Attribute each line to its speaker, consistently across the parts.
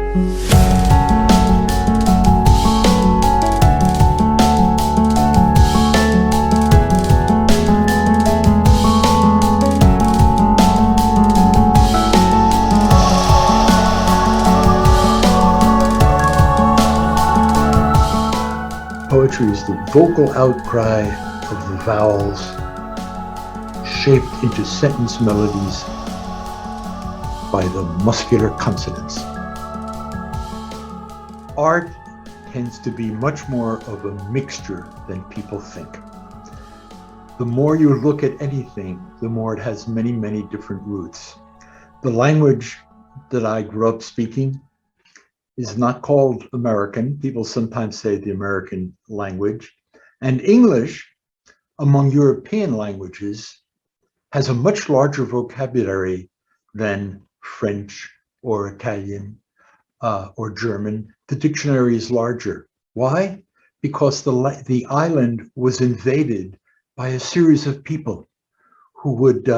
Speaker 1: Poetry is the vocal outcry of the vowels shaped into sentence melodies by the muscular consonants. Art tends to be much more of a mixture than people think. The more you look at anything, the more it has many, many different roots. The language that I grew up speaking is not called American. People sometimes say the American language. And English, among European languages, has a much larger vocabulary than French or Italian or German. The dictionary is larger. Why? Because the island was invaded by a series of people who would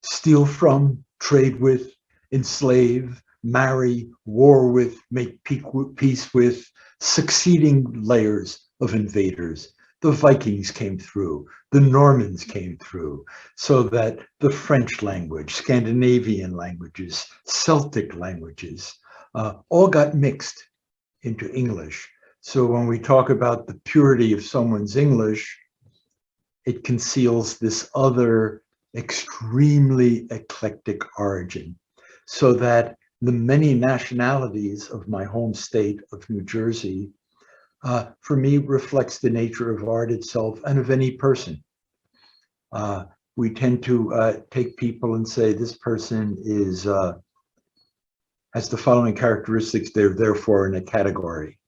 Speaker 1: steal from, trade with, enslave, marry, war with, make peace with, succeeding layers of invaders. The Vikings came through, the Normans came through, so that the French language, Scandinavian languages, Celtic languages, all got mixed into English. So when we talk about the purity of someone's English, it conceals this other extremely eclectic origin, so that the many nationalities of my home state of New Jersey, for me, reflects the nature of art itself and of any person. We tend to take people and say, this person has the following characteristics, they're therefore in a category.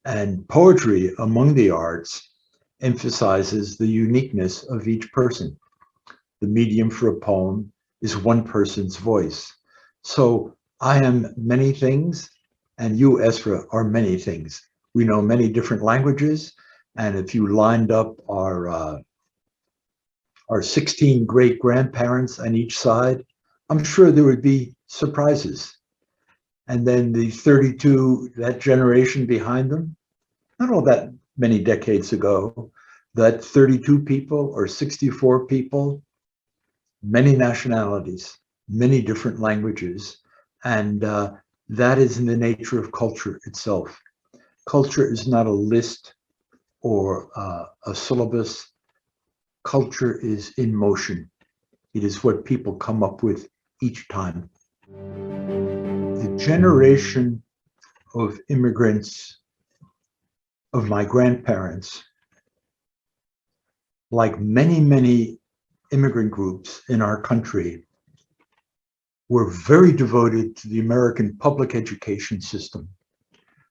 Speaker 1: And poetry, among the arts, emphasizes the uniqueness of each person. The medium for a poem is one person's voice. So I am many things, and you, Esra, are many things. We know many different languages, and if you lined up our 16 great-grandparents on each side, I'm sure there would be surprises. And then the 32, that generation behind them, not all that many decades ago, that 32 people or 64 people, many nationalities, many different languages, and that is in the nature of culture itself. Culture is not a list or a syllabus. Culture is in motion. It is what people come up with each time. The generation of immigrants, of my grandparents, like many, many immigrant groups in our country, were very devoted to the American public education system,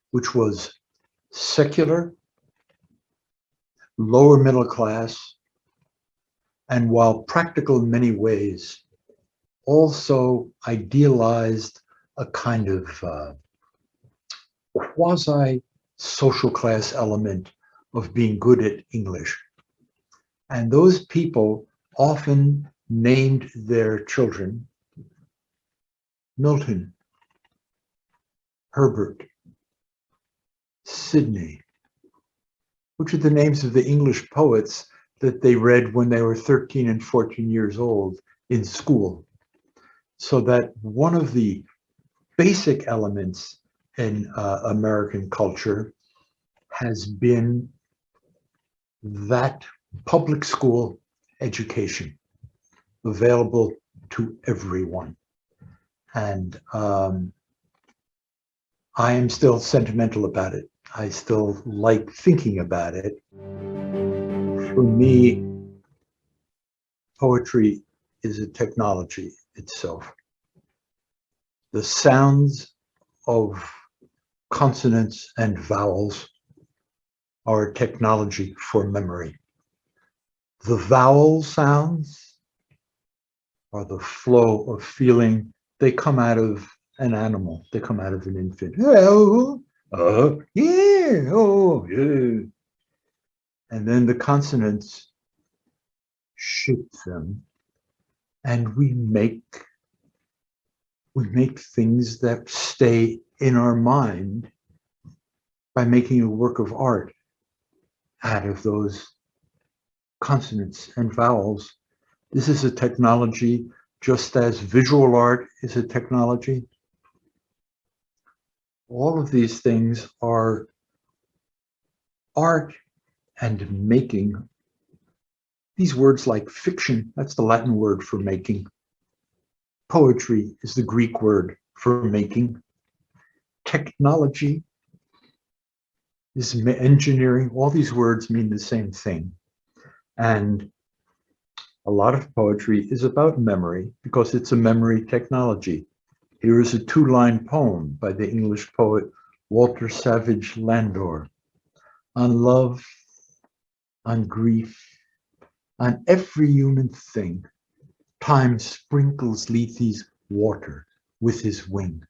Speaker 1: which was secular, lower middle class, and while practical in many ways, also idealized a kind of quasi-social class element of being good at English. And those people often named their children Milton, Herbert, Sidney, which are the names of the English poets that they read when they were 13 and 14 years old in school. So that one of the basic elements in American culture has been that public school education available to everyone. And I am still sentimental about it. I still like thinking about it. For me, poetry is a technology itself. The sounds of consonants and vowels are a technology for memory. The vowel sounds are the flow of feeling. They come out of an animal. They come out of an infant. Oh, yeah, oh, yeah. And then the consonants shape them, and we make we make things that stay in our mind by making a work of art out of those consonants and vowels. This is a technology, just as visual art is a technology. All of these things are art and making. These words like fiction, that's the Latin word for making. Poetry is the Greek word for making. Technology is engineering. All these words mean the same thing. And a lot of poetry is about memory because it's a memory technology. Here is a two-line poem by the English poet Walter Savage Landor on love, on grief, on every human thing. Time sprinkles Lethe's water with his wing.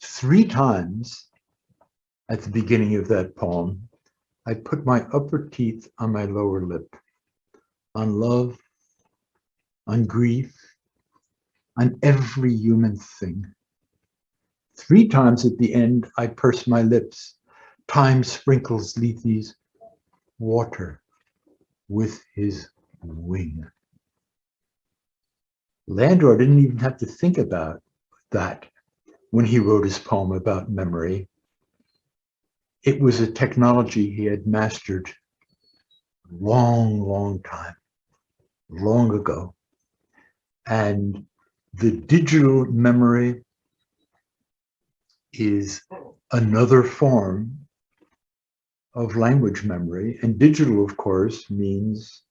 Speaker 1: 3 times at the beginning of that poem, I put my upper teeth on my lower lip. On love, on grief, on every human thing. 3 times at the end, I purse my lips. Time sprinkles Lethe's water with his wing. Landor didn't even have to think about that when he wrote his poem about memory. It was a technology he had mastered long time, long ago. And the digital memory is another form of language memory. And digital, of course, means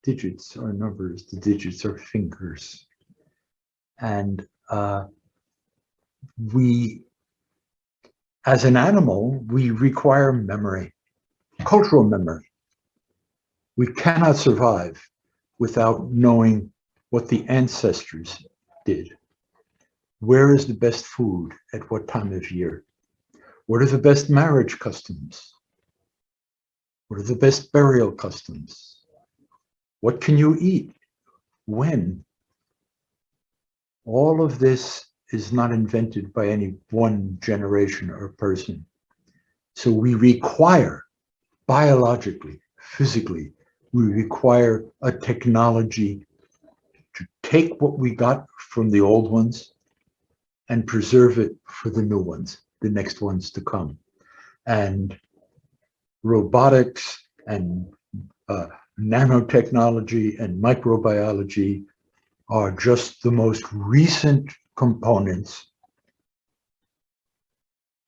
Speaker 1: digits are numbers. The digits are fingers. And we, as an animal, we require memory, cultural memory. We cannot survive without knowing what the ancestors did. Where is the best food at what time of year? What are the best marriage customs? What are the best burial customs? What can you eat? When? All of this is not invented by any one generation or person. So we require, biologically, physically, we require a technology to take what we got from the old ones and preserve it for the new ones, the next ones to come. And robotics and nanotechnology and microbiology are just the most recent components,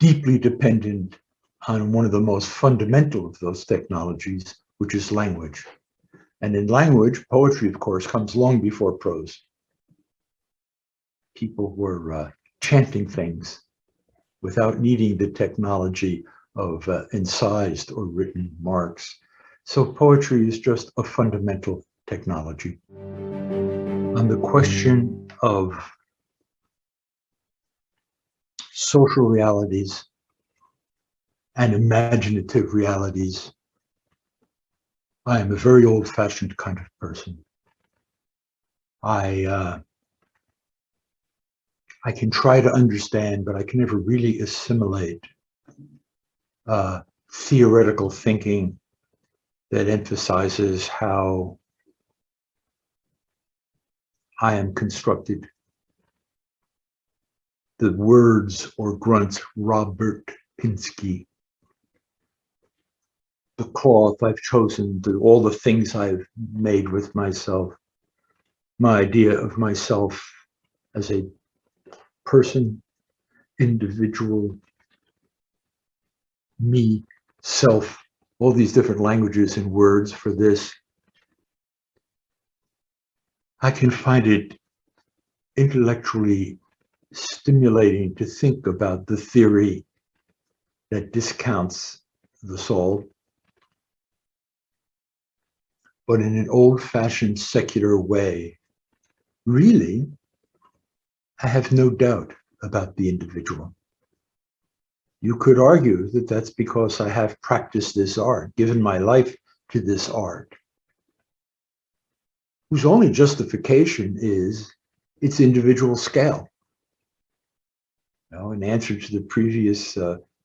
Speaker 1: deeply dependent on one of the most fundamental of those technologies, which is language. And in language, poetry, of course, comes long before prose. People were chanting things without needing the technology of incised or written marks. So poetry is just a fundamental technology. On the question of social realities and imaginative realities, I am a very old-fashioned kind of person. I can try to understand, but I can never really assimilate theoretical thinking that emphasizes how I am constructed. The words or grunts, Robert Pinsky, the cloth I've chosen, all the things I've made with myself, my idea of myself as a person, individual, me, self, all these different languages and words for this. I can find it intellectually stimulating to think about the theory that discounts the soul, but in an old-fashioned secular way. Really, I have no doubt about the individual. You could argue that that's because I have practiced this art, given my life to this art, whose only justification is its individual scale. In answer to the previous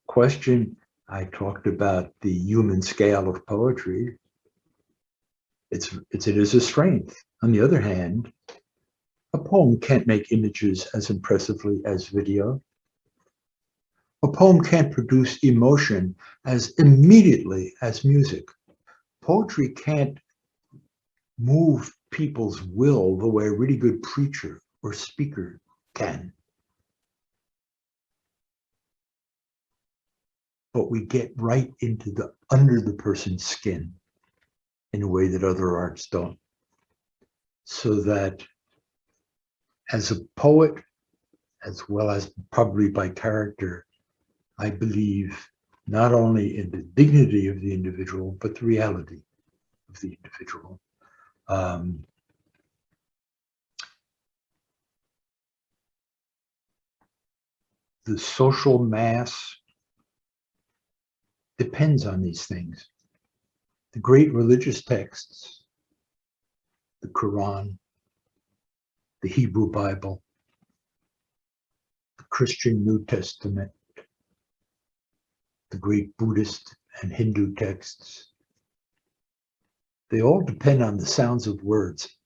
Speaker 1: question, I talked about the human scale of poetry. It is a strength. On the other hand, a poem can't make images as impressively as video. A poem can't produce emotion as immediately as music. Poetry can't move people's will the way a really good preacher or speaker can. But we get right into under the person's skin in a way that other arts don't. So that as a poet, as well as probably by character, I believe not only in the dignity of the individual, but the reality of the individual. The social mass depends on these things. The great religious texts, the Quran, the Hebrew Bible, the Christian New Testament, the great Buddhist and Hindu texts, they all depend on the sounds of words,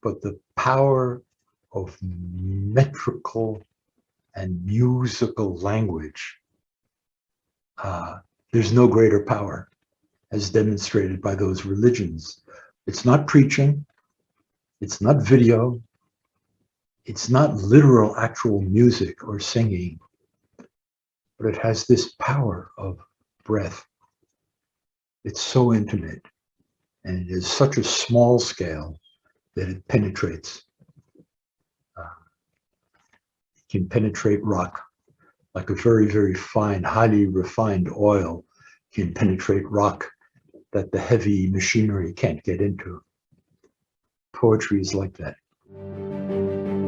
Speaker 1: but the power of metrical and musical language, there's no greater power as demonstrated by those religions. It's not preaching, it's not video, it's not literal actual music or singing, but it has this power of breath. It's so intimate, and it is such a small scale that it penetrates. It can penetrate rock, like a very, very fine, highly refined oil can penetrate rock that the heavy machinery can't get into. Poetry is like that.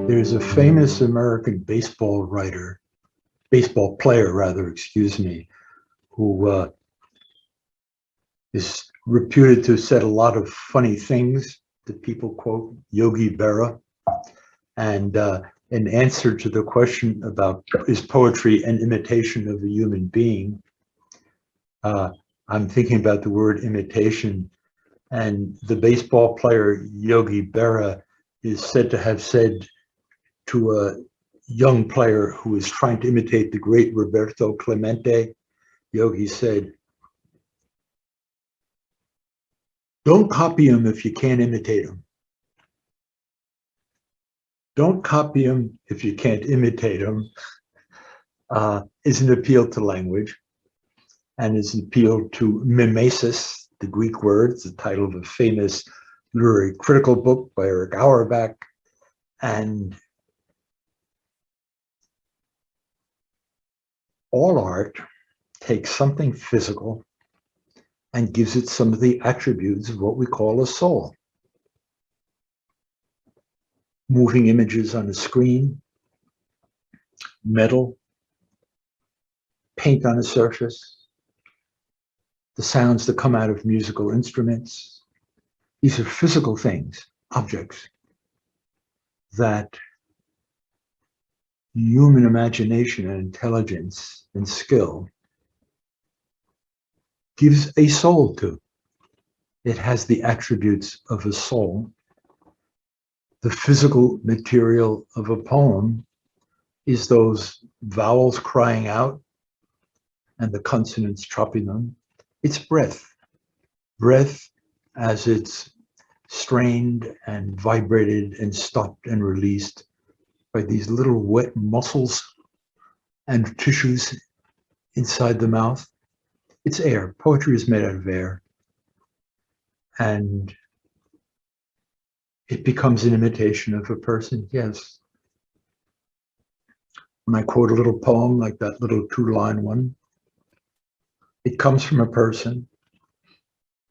Speaker 1: There's a famous American baseball player, excuse me, who is reputed to have said a lot of funny things that people quote, Yogi Berra. And in answer to the question about is poetry an imitation of a human being, I'm thinking about the word imitation, and the baseball player Yogi Berra is said to have said to a young player who was trying to imitate the great Roberto Clemente, Yogi said, "Don't copy him if you can't imitate him. Don't copy him if you can't imitate him," is an appeal to language and is an appeal to mimesis, the Greek word. It's the title of a famous literary critical book by Eric Auerbach. And all art takes something physical and gives it some of the attributes of what we call a soul. Moving images on a screen, metal, paint on a surface, the sounds that come out of musical instruments. These are physical things, objects, that human imagination and intelligence and skill gives a soul to. It has the attributes of a soul. The physical material of a poem is those vowels crying out and the consonants chopping them. It's breath. Breath as it's strained and vibrated and stopped and released by these little wet muscles and tissues inside the mouth. It's air. Poetry is made out of air. And it becomes an imitation of a person, yes. When I quote a little poem like that little 2-line one, it comes from a person,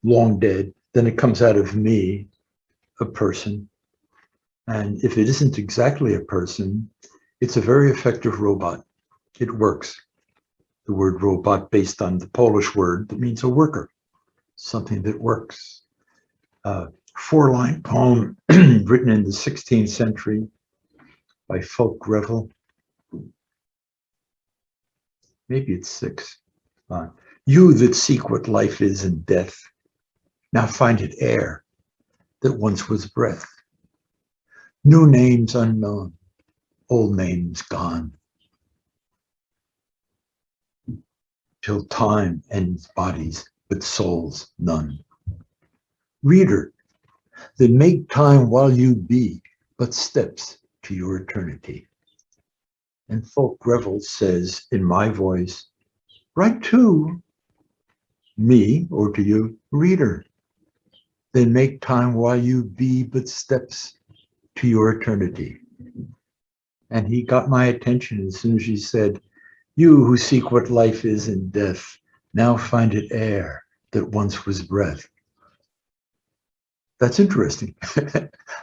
Speaker 1: long dead, then it comes out of me, a person. And if it isn't exactly a person, it's a very effective robot. It works. The word robot based on the Polish word that means a worker, something that works. 4-line poem written in the 16th century by Folk Revel. Maybe it's 6. You that seek what life is and death, now find it air that once was breath. New names unknown, old names gone, till time ends bodies, but souls none. Reader, that make time while you be but steps to your eternity. And Folk Revel says in my voice, write to me or to you, reader, then make time while you be but steps to your eternity. And he got my attention as soon as he said, you who seek what life is in death, now find it air that once was breath. That's interesting.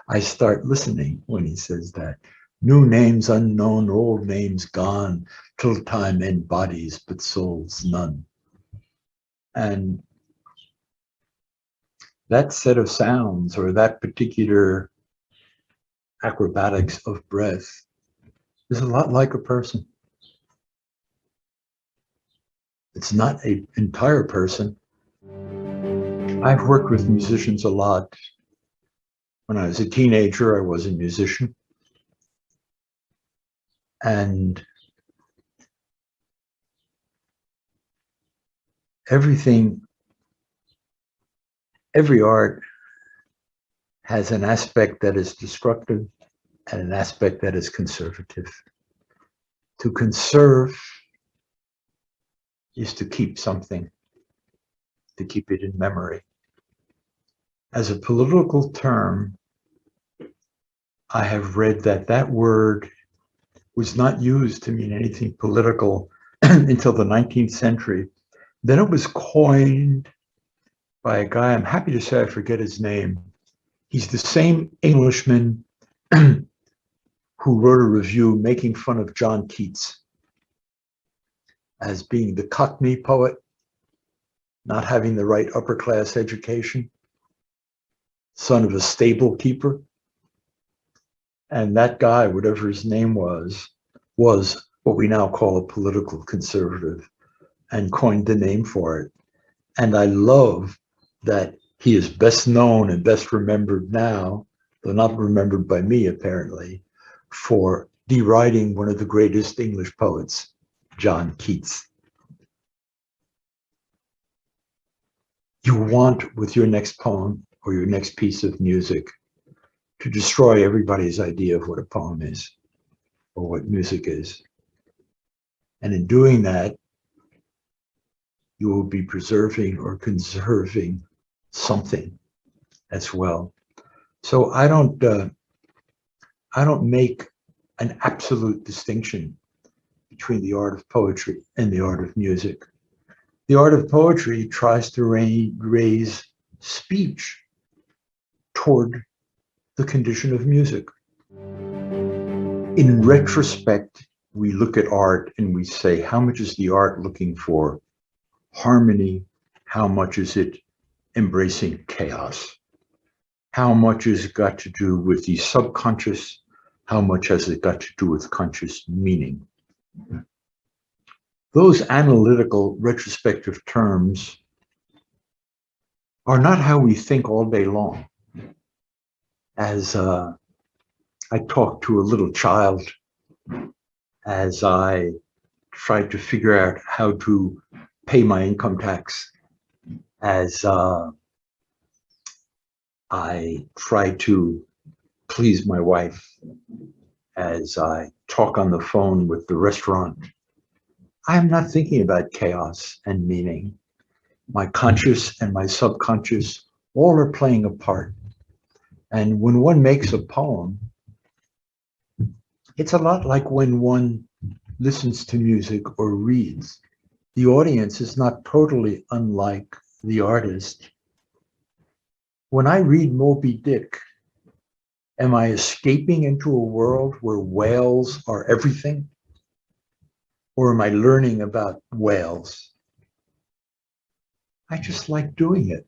Speaker 1: I start listening when he says that. New names unknown, old names gone, till time end bodies, but souls none. And that set of sounds, or that particular acrobatics of breath, is a lot like a person. It's not an entire person. I've worked with musicians a lot. When I was a teenager, I was a musician. And every art has an aspect that is destructive and an aspect that is conservative. To conserve is to keep something, to keep it in memory. As a political term, I have read that that word was not used to mean anything political until the 19th century. Then it was coined by a guy, I'm happy to say I forget his name. He's the same Englishman who wrote a review making fun of John Keats as being the Cockney poet, not having the right upper class education, son of a stable keeper. And that guy, whatever his name was what we now call a political conservative, and coined the name for it. And I love that he is best known and best remembered now, though not remembered by me apparently, for deriding one of the greatest English poets, John Keats. You want, with your next poem or your next piece of music, to destroy everybody's idea of what a poem is or what music is. And in doing that, you will be preserving or conserving something as well. So I don't make an absolute distinction between the art of poetry and the art of music. The art of poetry tries to raise speech toward the condition of music. In retrospect, we look at art and we say, how much is the art looking for harmony? How much is it embracing chaos? How much has it got to do with the subconscious? How much has it got to do with conscious meaning? Those analytical retrospective terms are not how we think all day long. As I talked to a little child, as I tried to figure out how to pay my income tax, as I try to please my wife, as I talk on the phone with the restaurant, I'm not thinking about chaos and meaning. My conscious and my subconscious all are playing a part. And when one makes a poem, it's a lot like when one listens to music or reads. The audience is not totally unlike the artist. When I read Moby Dick, am I escaping into a world where whales are everything? Or am I learning about whales? I just like doing it.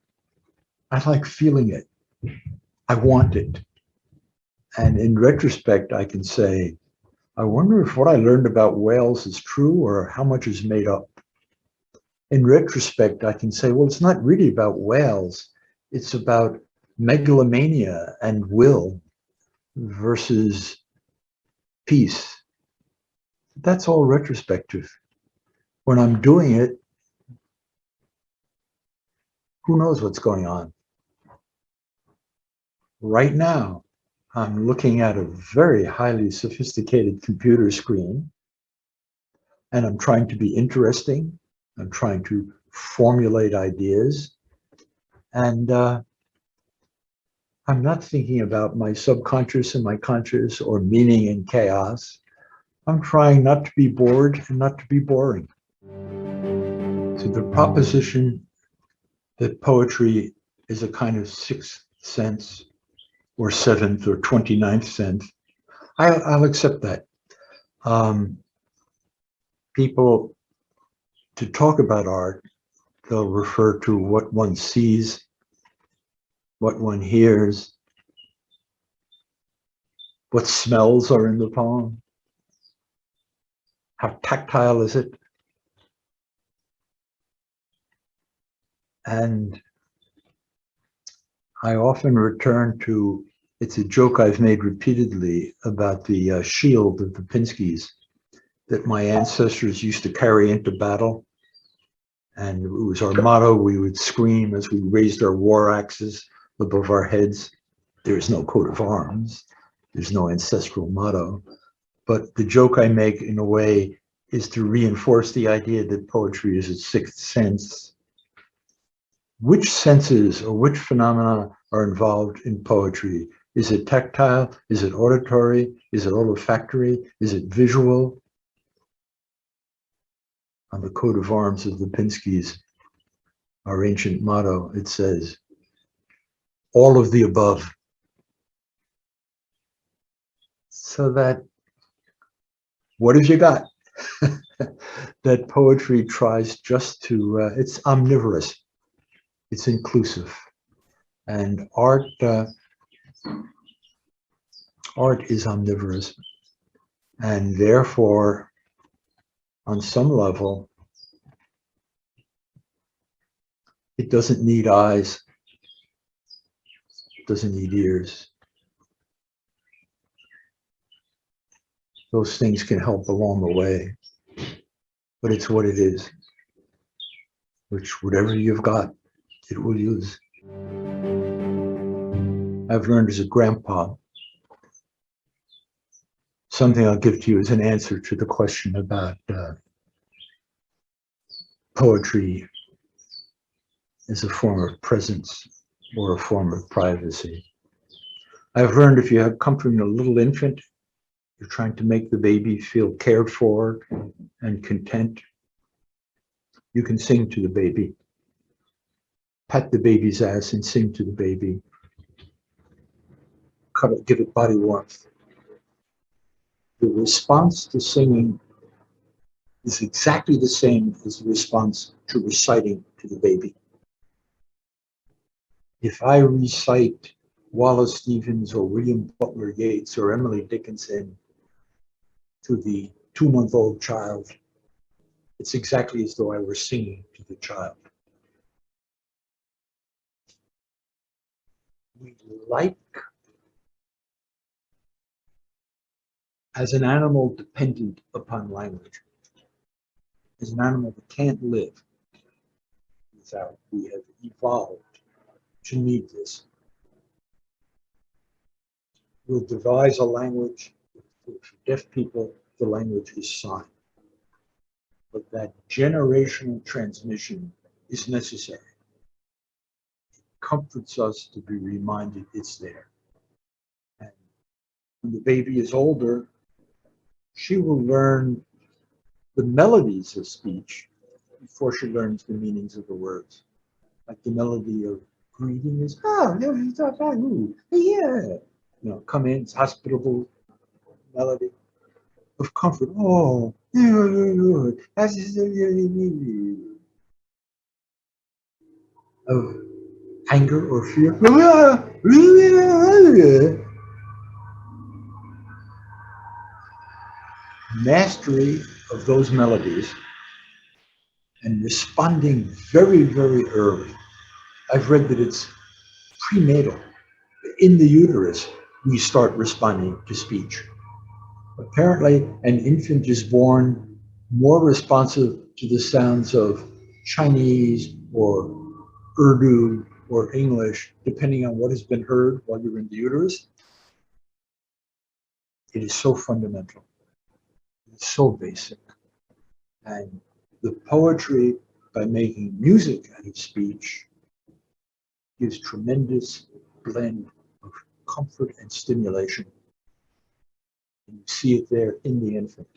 Speaker 1: I like feeling it. I want it. And in retrospect, I can say, I wonder if what I learned about whales is true or how much is made up. In retrospect, I can say, well, it's not really about whales. It's about megalomania and will versus peace. That's all retrospective. When I'm doing it, who knows what's going on? Right now, I'm looking at a very highly sophisticated computer screen, and I'm trying to be interesting. I'm trying to formulate ideas, and I'm not thinking about my subconscious and my conscious or meaning and chaos. I'm trying not to be bored and not to be boring. So the proposition that poetry is a kind of sixth sense or seventh or 29th sense, I'll accept that. People, to talk about art, they'll refer to what one sees, what one hears, what smells are in the poem, how tactile is it? And I often return to, it's a joke I've made repeatedly about the shield of the Pinskys that my ancestors used to carry into battle. And it was our motto. We would scream as we raised our war axes above our heads. There's no coat of arms. There's no ancestral motto. But the joke I make, in a way, is to reinforce the idea that poetry is a sixth sense. Which senses or which phenomena are involved in poetry? Is it tactile? Is it auditory? Is it olfactory? Is it visual? On the coat of arms of the Pinskys, our ancient motto, it says, all of the above. So that, what have you got? That poetry tries just to, it's omnivorous, it's inclusive. And art is omnivorous. And therefore, on some level, it doesn't need eyes, it doesn't need ears. Those things can help along the way, but it's what it is, which whatever you've got, it will use. I've learned as a grandpa, something I'll give to you as an answer to the question about poetry as a form of presence or a form of privacy. I've learned if you have comforting a little infant, you're trying to make the baby feel cared for and content, you can sing to the baby. Pat the baby's ass and sing to the baby. Cut it, give it body warmth. The response to singing is exactly the same as the response to reciting to the baby. If I recite Wallace Stevens or William Butler Yeats or Emily Dickinson to the 2-month-old child, it's exactly as though I were singing to the child. We like, as an animal dependent upon language, as an animal that can't live without, we have evolved to need this. We'll devise a language. For deaf people, the language is sign. But that generational transmission is necessary. It comforts us to be reminded it's there. And when the baby is older, she will learn the melodies of speech before she learns the meanings of the words. Like the melody of greeting is, oh, yeah. You know, come in, it's hospitable melody of comfort. Oh, of anger or fear. mastery of those melodies and responding very, very early. I've read that it's prenatal. In the uterus, we start responding to speech. Apparently, an infant is born more responsive to the sounds of Chinese or Urdu or English, depending on what has been heard while you're in the uterus. It is so fundamental. It's so basic. And the poetry, by making music out of speech, gives tremendous blend of comfort and stimulation. And you see it there in the infant.